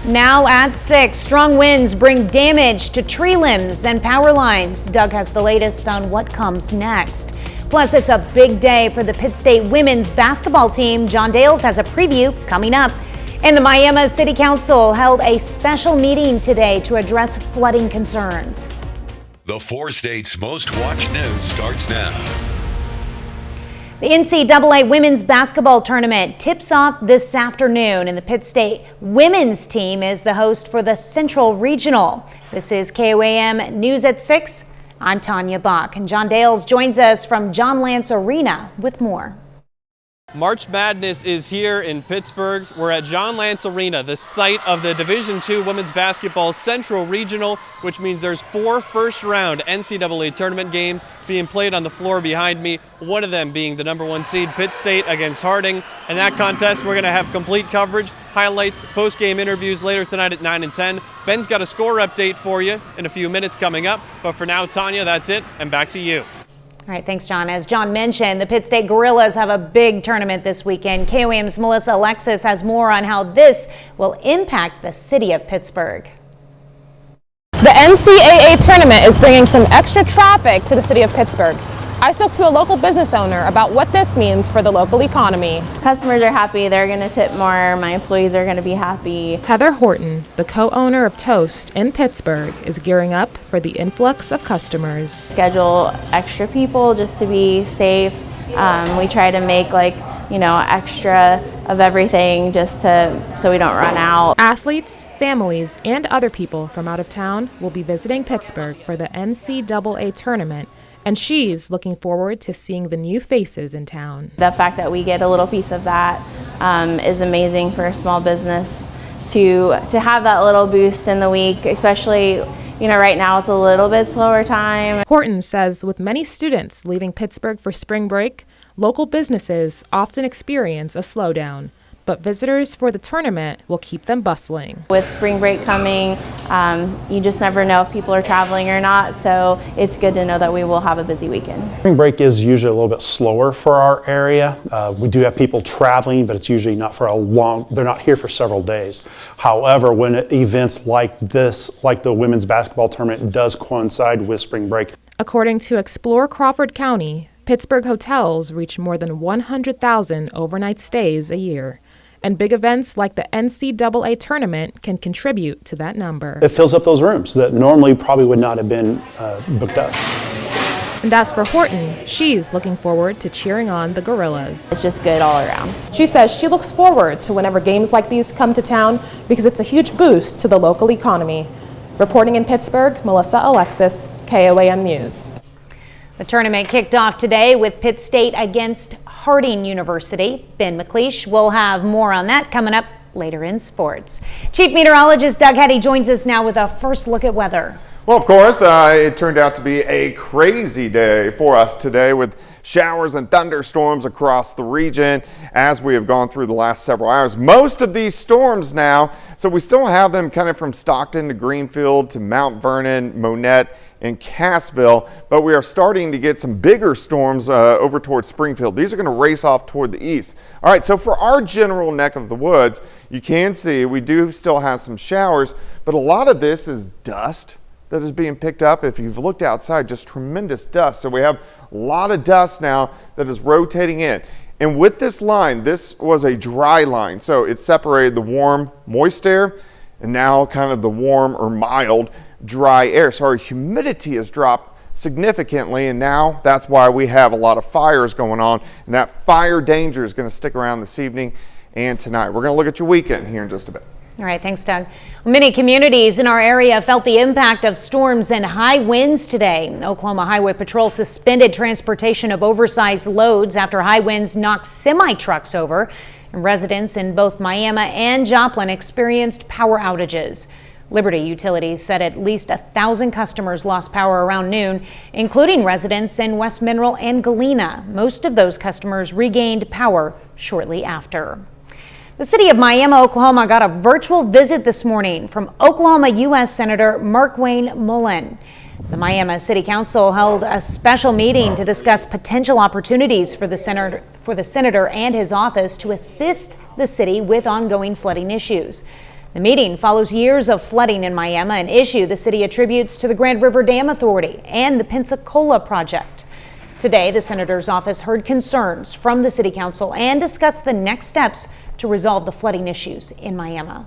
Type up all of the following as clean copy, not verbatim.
Now at 6, strong winds bring damage to tree limbs and power lines. Doug has the latest on what comes next. Plus, it's a big day for the Pitt State women's basketball team. John Dales has a preview coming up. And the Miami City Council held a special meeting today to address flooding concerns. The 4 states' most watched news starts now. The NCAA women's basketball tournament tips off this afternoon, and the Pitt State women's team is the host for the Central Regional. This is KOAM News at 6. I'm Tanya Bach, and John Dales joins us from John Lance Arena with more. March Madness is here in Pittsburgh. We're at John Lance Arena, the site of the Division II Women's Basketball Central Regional, which means there's 4 first-round NCAA tournament games being played on the floor behind me, one of them being the #1 seed Pitt State against Harding. And that contest, we're going to have complete coverage, highlights, post-game interviews later tonight at 9 and 10. Ben's got a score update for you in a few minutes coming up. But for now, Tanya, that's it, and back to you. All right, thanks, John. As John mentioned, the Pitt State Gorillas have a big tournament this weekend. KOAM's Melissa Alexis has more on how this will impact the city of Pittsburgh. The NCAA tournament is bringing some extra traffic to the city of Pittsburgh. I spoke to a local business owner about what this means for the local economy. Customers are happy, they're going to tip more, my employees are going to be happy. Heather Horton, the co-owner of Toast in Pittsburgh, is gearing up for the influx of customers. Schedule extra people just to be safe. We try to make extra of everything just so we don't run out. Athletes, families, and other people from out of town will be visiting Pittsburgh for the NCAA tournament. And she's looking forward to seeing the new faces in town. The fact that we get a little piece of that is amazing for a small business to have that little boost in the week, especially right now it's a little bit slower time. Horton says with many students leaving Pittsburgh for spring break, local businesses often experience a slowdown. But visitors for the tournament will keep them bustling. With spring break coming, you just never know if people are traveling or not, so it's good to know that we will have a busy weekend. Spring break is usually a little bit slower for our area. We do have people traveling, but it's usually not for they're not here for several days. However, when events like this, like the women's basketball tournament, does coincide with spring break. According to Explore Crawford County, Pittsburgh hotels reach more than 100,000 overnight stays a year. And big events like the NCAA tournament can contribute to that number. It fills up those rooms that normally probably would not have been booked up. And as for Horton, she's looking forward to cheering on the Gorillas. It's just good all around. She says she looks forward to whenever games like these come to town because it's a huge boost to the local economy. Reporting in Pittsburgh, Melissa Alexis, KOAM News. The tournament kicked off today with Pitt State against Harding University. Ben McLeish will have more on that coming up later in sports. Chief Meteorologist Doug Hetty joins us now with a first look at weather. Well, of course, it turned out to be a crazy day for us today with showers and thunderstorms across the region as we have gone through the last several hours. Most of these storms now, so we still have them kind of from Stockton to Greenfield to Mount Vernon, Monette, and Cassville, but we are starting to get some bigger storms over towards Springfield. These are going to race off toward the east. All right, so for our general neck of the woods, you can see we do still have some showers, but a lot of this is dust that is being picked up. If you've looked outside, just tremendous dust. So we have a lot of dust now that is rotating in. And with this line, this was a dry line. So it separated the warm, moist air and now kind of the warm or mild dry air. So our humidity has dropped significantly, and now that's why we have a lot of fires going on, and that fire danger is going to stick around this evening and tonight. We're going to look at your weekend here in just a bit. All right, thanks, Doug. Many communities in our area felt the impact of storms and high winds today. Oklahoma Highway Patrol suspended transportation of oversized loads after high winds knocked semi-trucks over, and residents in both Miami and Joplin experienced power outages. Liberty Utilities said at least 1,000 customers lost power around noon, including residents in West Mineral and Galena. Most of those customers regained power shortly after. The city of Miami, Oklahoma got a virtual visit this morning from Oklahoma U.S. Senator Markwayne Mullin. The Miami City Council held a special meeting to discuss potential opportunities for the senator and his office to assist the city with ongoing flooding issues. The meeting follows years of flooding in Miami, an issue the city attributes to the Grand River Dam Authority and the Pensacola project. Today, the senator's office heard concerns from the city council and discussed the next steps to resolve the flooding issues in Miami.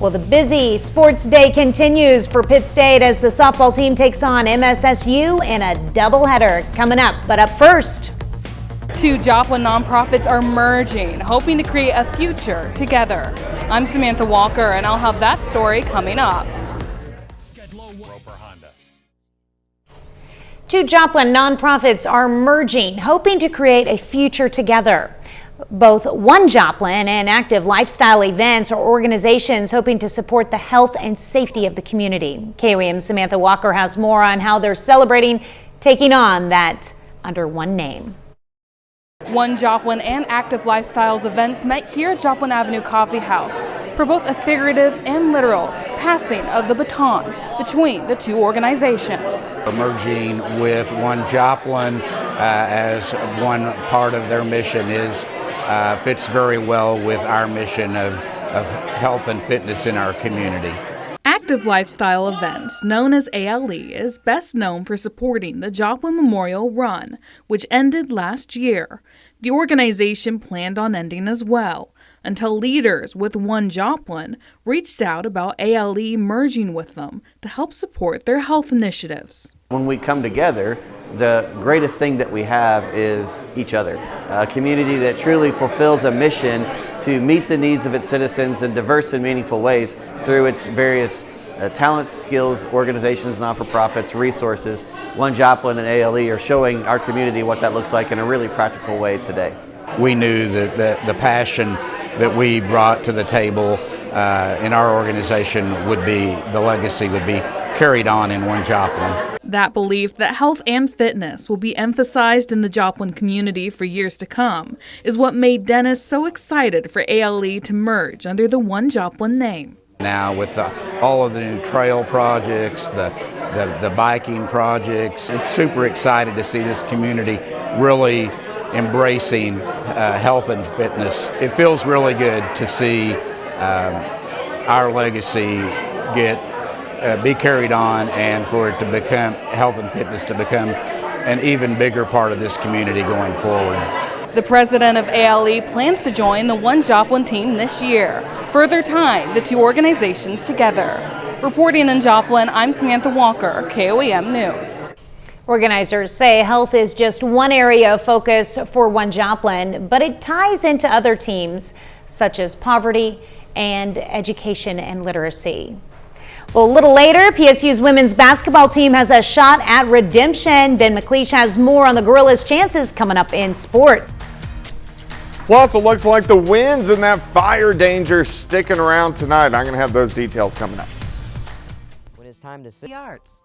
Well, the busy sports day continues for Pitt State as the softball team takes on MSSU in a doubleheader coming up. But up first, 2 Joplin nonprofits are merging, hoping to create a future together. I'm Samantha Walker, and I'll have that story coming up. 2 Joplin nonprofits are merging, hoping to create a future together. Both One Joplin and Active Lifestyle Events are organizations hoping to support the health and safety of the community. KOAM's Samantha Walker has more on how they're celebrating taking on that under one name. One Joplin and Active Lifestyles Events met here at Joplin Avenue Coffee House for both a figurative and literal passing of the baton between the 2 organizations. Merging with One Joplin as one part of their mission fits very well with our mission of health and fitness in our community. Active Lifestyle Events, known as ALE, is best known for supporting the Joplin Memorial Run, which ended last year. The organization planned on ending as well, until leaders with One Joplin reached out about ALE merging with them to help support their health initiatives. When we come together, the greatest thing that we have is each other. A community that truly fulfills a mission to meet the needs of its citizens in diverse and meaningful ways through its various talents, skills, organizations, not-for-profits, resources. One Joplin and ALE are showing our community what that looks like in a really practical way today. We knew that the passion that we brought to the table in our organization the legacy would be carried on in One Joplin. That belief that health and fitness will be emphasized in the Joplin community for years to come is what made Dennis so excited for ALE to merge under the One Joplin name. Now with all of the new trail projects, the biking projects, it's super excited to see this community really embracing health and fitness. It feels really good to see our legacy be carried on and for it to become health and fitness to become an even bigger part of this community going forward. The president of ALE plans to join the One Joplin team this year, further tying the 2 organizations together. Reporting in Joplin, I'm Samantha Walker, KOAM News. Organizers say health is just one area of focus for One Joplin, but it ties into other teams such as poverty and education and literacy. Well, a little later, PSU's women's basketball team has a shot at redemption. Ben McLeish has more on the Gorillas' chances coming up in sports. Plus, it looks like the winds and that fire danger sticking around tonight. I'm going to have those details coming up. When it's time to see the arts.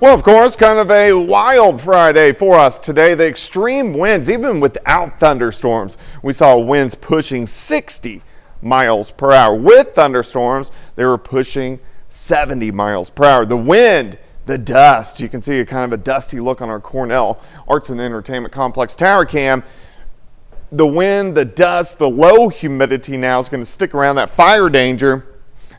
Well, of course, kind of a wild Friday for us today. The extreme winds, even without thunderstorms, we saw winds pushing 60 miles per hour. With thunderstorms, they were pushing 70 miles per hour. The wind, the dust, you can see a kind of a dusty look on our Cornell Arts and Entertainment Complex tower cam. The wind, the dust, the low humidity now is going to stick around, that fire danger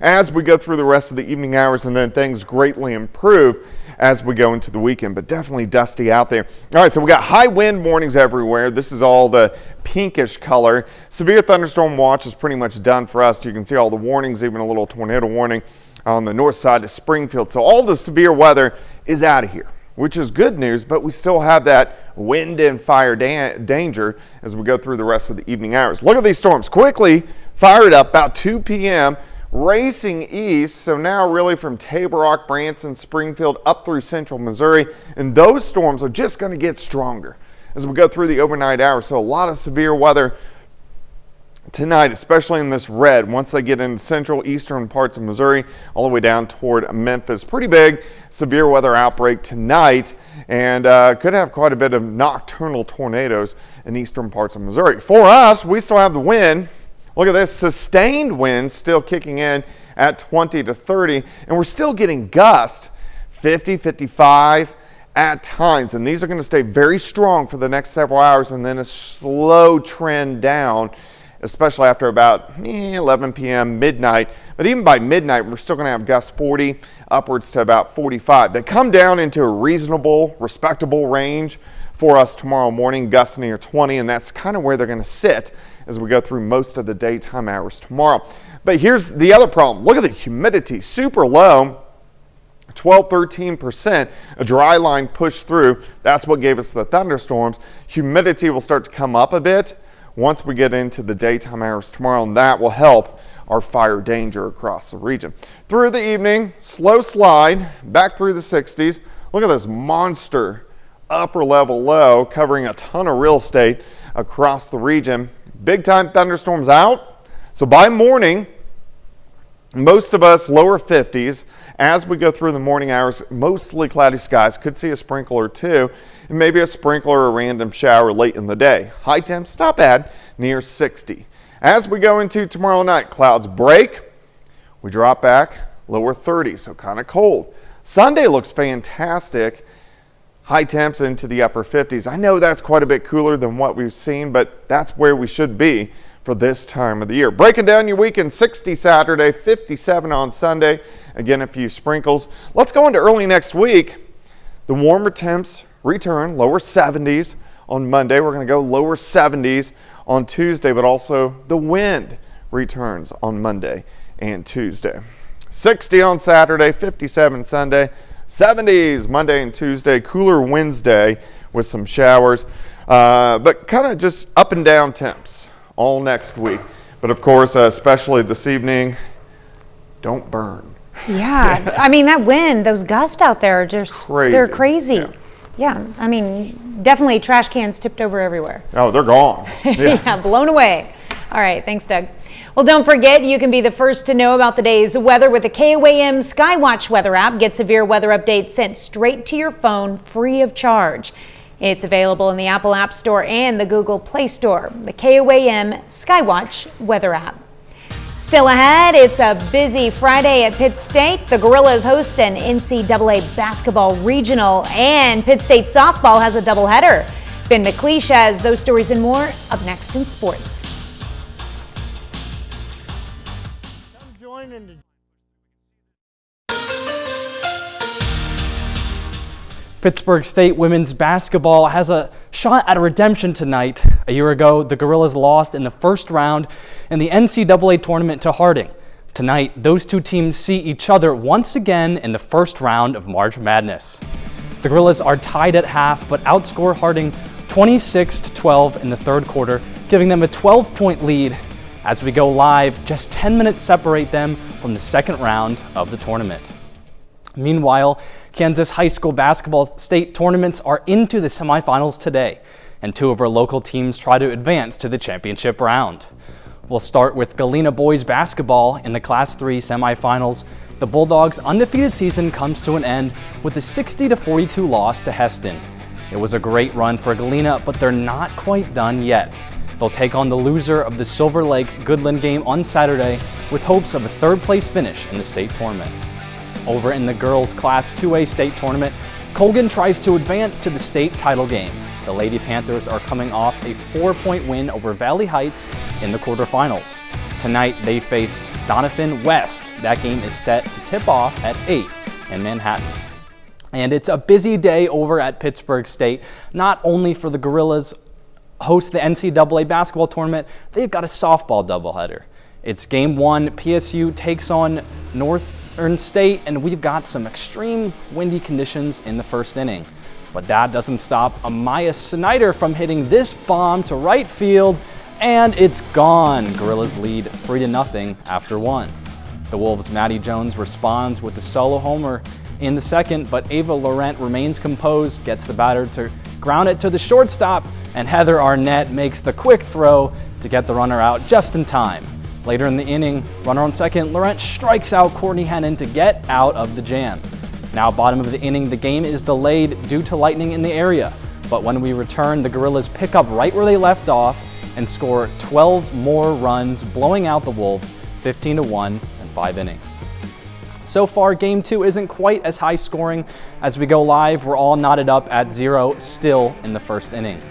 as we go through the rest of the evening hours, and then things greatly improve as we go into the weekend, but definitely dusty out there. All right, so we got high wind warnings everywhere. This is all the pinkish color. Severe thunderstorm watch is pretty much done for us. You can see all the warnings, even a little tornado warning on the north side of Springfield. So all the severe weather is out of here, which is good news, but we still have that wind and fire danger as we go through the rest of the evening hours. Look at these storms quickly fired up about 2 p.m. racing east, so now really from Table Rock, Branson, Springfield up through central Missouri, and those storms are just going to get stronger as we go through the overnight hours. So a lot of severe weather tonight, especially in this red, once they get into central eastern parts of Missouri all the way down toward Memphis. Pretty big severe weather outbreak tonight, and could have quite a bit of nocturnal tornadoes in eastern parts of Missouri. For us, we still have the wind. Look at this, sustained winds still kicking in at 20 to 30, and we're still getting gusts 50, 55 at times, and these are going to stay very strong for the next several hours, and then a slow trend down, especially after about 11 p.m., midnight. But even by midnight, we're still going to have gusts 40 upwards to about 45. They come down into a reasonable, respectable range for us tomorrow morning, gusts near 20, and that's kind of where they're going to sit as we go through most of the daytime hours tomorrow. But here's the other problem. Look at the humidity, super low. 12-13%, a dry line pushed through. That's what gave us the thunderstorms. Humidity will start to come up a bit once we get into the daytime hours tomorrow, and that will help our fire danger across the region. Through the evening, slow slide back through the 60s. Look at this monster upper level low covering a ton of real estate across the region. Big time thunderstorms out. So by morning, most of us lower 50s. As we go through the morning hours, mostly cloudy skies. Could see a sprinkle or two, and maybe a sprinkle or a random shower late in the day. High temps, not bad, near 60. As we go into tomorrow night, clouds break. We drop back, lower 30s, so kind of cold. Sunday looks fantastic. High temps into the upper 50s. I know that's quite a bit cooler than what we've seen, but that's where we should be for this time of the year. Breaking down your weekend, 60 Saturday, 57 on Sunday. Again, a few sprinkles. Let's go into early next week. The warmer temps return, lower 70s on Monday. We're going to go lower 70s on Tuesday, but also the wind returns on Monday and Tuesday. 60 on Saturday, 57 Sunday, 70s Monday and Tuesday, cooler Wednesday with some showers, but kind of just up and down temps all next week. But of course, especially this evening, don't burn. Yeah, I mean, that wind, those gusts out there are just, they're crazy. Yeah, I mean, definitely trash cans tipped over everywhere. Oh, they're gone. Yeah, blown away. All right, thanks, Doug. Well, don't forget, you can be the first to know about the day's weather with the KOAM Skywatch weather app. Get severe weather updates sent straight to your phone free of charge. It's available in the Apple App Store and the Google Play Store. The KOAM Skywatch weather app. Still ahead, it's a busy Friday at Pitt State. The Gorillas host an NCAA basketball regional, and Pitt State softball has a doubleheader. Ben McLeish has those stories and more up next in sports. Pittsburg State women's basketball has a shot at a redemption tonight. A year ago, the Gorillas lost in the first round in the NCAA tournament to Harding. Tonight, those two teams see each other once again in the first round of March Madness. The Gorillas are tied at half, but outscore Harding 26-12 in the third quarter, giving them a 12-point lead. As we go live, just 10 minutes separate them from the second round of the tournament. Meanwhile, Kansas high school basketball state tournaments are into the semifinals today, and two of our local teams try to advance to the championship round. We'll start with Galena boys basketball in the Class 3 semifinals. The Bulldogs' undefeated season comes to an end with a 60-42 loss to Heston. It was a great run for Galena, but they're not quite done yet. They'll take on the loser of the Silver Lake-Goodland game on Saturday with hopes of a third-place finish in the state tournament. Over in the girls' Class 2A state tournament, Colgan tries to advance to the state title game. The Lady Panthers are coming off a 4-point win over Valley Heights in the quarterfinals. Tonight, they face Donovan West. That game is set to tip off at 8 in Manhattan. And it's a busy day over at Pittsburg State, not only for the Gorillas host the NCAA basketball tournament, they've got a softball doubleheader. It's game 1, PSU takes on Northern State, and we've got some extreme windy conditions in the first inning. But that doesn't stop Amaya Snyder from hitting this bomb to right field, and it's gone. Gorillas lead 3-0 after 1. The Wolves' Maddie Jones responds with a solo homer in the second, but Ava Laurent remains composed, gets the batter to ground it to the shortstop, and Heather Arnett makes the quick throw to get the runner out just in time. Later in the inning, runner on second, Laurent strikes out Courtney Hennon to get out of the jam. Now bottom of the inning, the game is delayed due to lightning in the area. But when we return, the Gorillas pick up right where they left off and score 12 more runs, blowing out the Wolves 15-1 in 5 innings. So far, Game 2 isn't quite as high scoring. As we go live, we're all knotted up at 0 still in the first inning.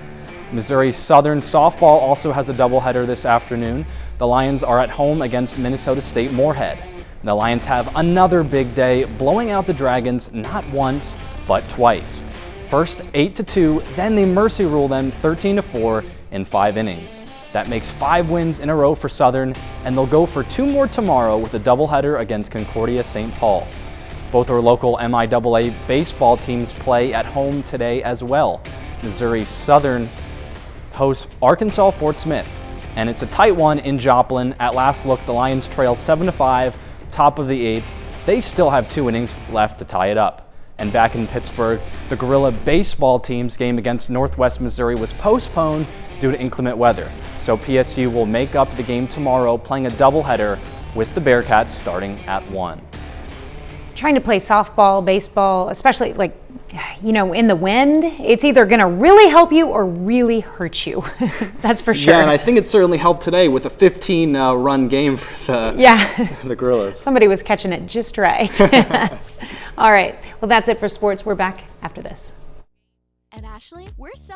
Missouri Southern softball also has a doubleheader this afternoon. The Lions are at home against Minnesota State Moorhead. The Lions have another big day, blowing out the Dragons not once, but twice. First 8-2, then they mercy rule them 13-4 in 5 innings. That makes 5 wins in a row for Southern, and they'll go for 2 more tomorrow with a doubleheader against Concordia St. Paul. Both our local MIAA baseball teams play at home today as well. Missouri Southern hosts Arkansas Fort Smith, and it's a tight one in Joplin. At last look, the Lions trail 7-5, top of the 8th. They still have 2 innings left to tie it up. And back in Pittsburg, the Gorilla baseball team's game against Northwest Missouri was postponed due to inclement weather. So PSU will make up the game tomorrow, playing a doubleheader with the Bearcats starting at 1. Trying to play softball, baseball, especially in the wind, it's either going to really help you or really hurt you. That's for sure. Yeah, and I think it certainly helped today with a 15-run game for the Gorillas. Somebody was catching it just right. All right. Well, that's it for sports. We're back after this. And Ashley, we're so.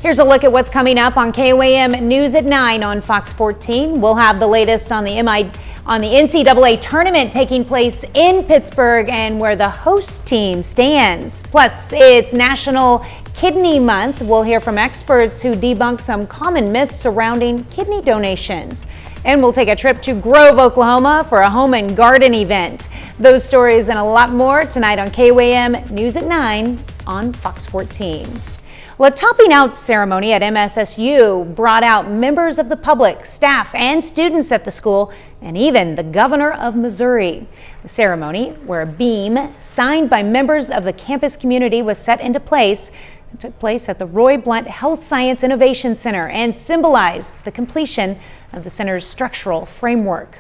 Here's a look at what's coming up on KOAM News at 9 on Fox 14. We'll have the latest on the NCAA tournament taking place in Pittsburgh and where the host team stands. Plus, it's National Kidney Month. We'll hear from experts who debunk some common myths surrounding kidney donations. And we'll take a trip to Grove, Oklahoma for a home and garden event. Those stories and a lot more tonight on KOAM News at 9 on Fox 14. Well, a topping out ceremony at MSSU brought out members of the public, staff, and students at the school, and even the governor of Missouri. The ceremony, where a beam signed by members of the campus community was set into place, took place at the Roy Blunt Health Science Innovation Center and symbolized the completion of the center's structural framework.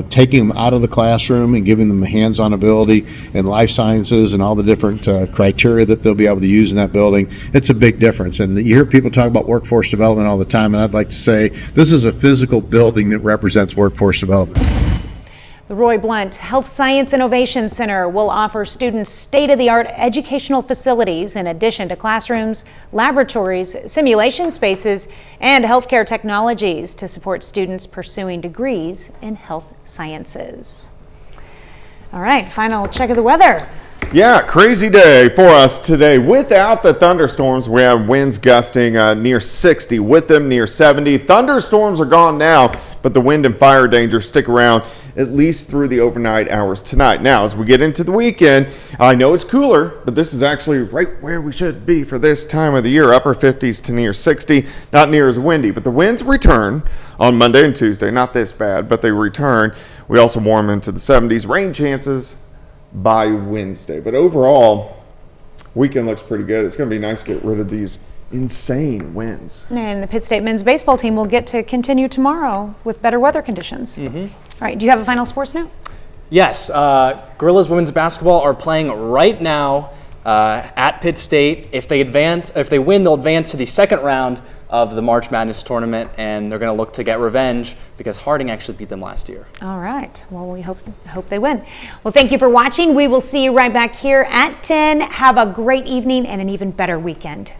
Taking them out of the classroom and giving them a hands-on ability in life sciences and all the different criteria that they'll be able to use in that building, it's a big difference. And you hear people talk about workforce development all the time, and I'd like to say this is a physical building that represents workforce development. The Roy Blunt Health Science Innovation Center will offer students state-of-the-art educational facilities in addition to classrooms, laboratories, simulation spaces, and healthcare technologies to support students pursuing degrees in health sciences. All right, final check of the weather. Yeah, crazy day for us today. Without the thunderstorms, we have winds gusting near 60, with them near 70. Thunderstorms are gone now, but the wind and fire dangers stick around at least through the overnight hours tonight. Now, as we get into the weekend, I know it's cooler, but this is actually right where we should be for this time of the year. Upper 50s to near 60, not near as windy, but the winds return on Monday and Tuesday. Not this bad, but they return. We also warm into the 70s. Rain chances by Wednesday, but overall weekend looks pretty good. It's going to be nice to get rid of these insane winds. And the Pitt State men's baseball team will get to continue tomorrow with better weather conditions. All right, do you have a final sports note? Yes, Gorillas women's basketball are playing right now at Pitt State. If they win, they'll advance to the second round of the March Madness tournament, and they're going to look to get revenge because Harding actually beat them last year. All right. Well, we hope they win. Well, thank you for watching. We will see you right back here at 10. Have a great evening and an even better weekend.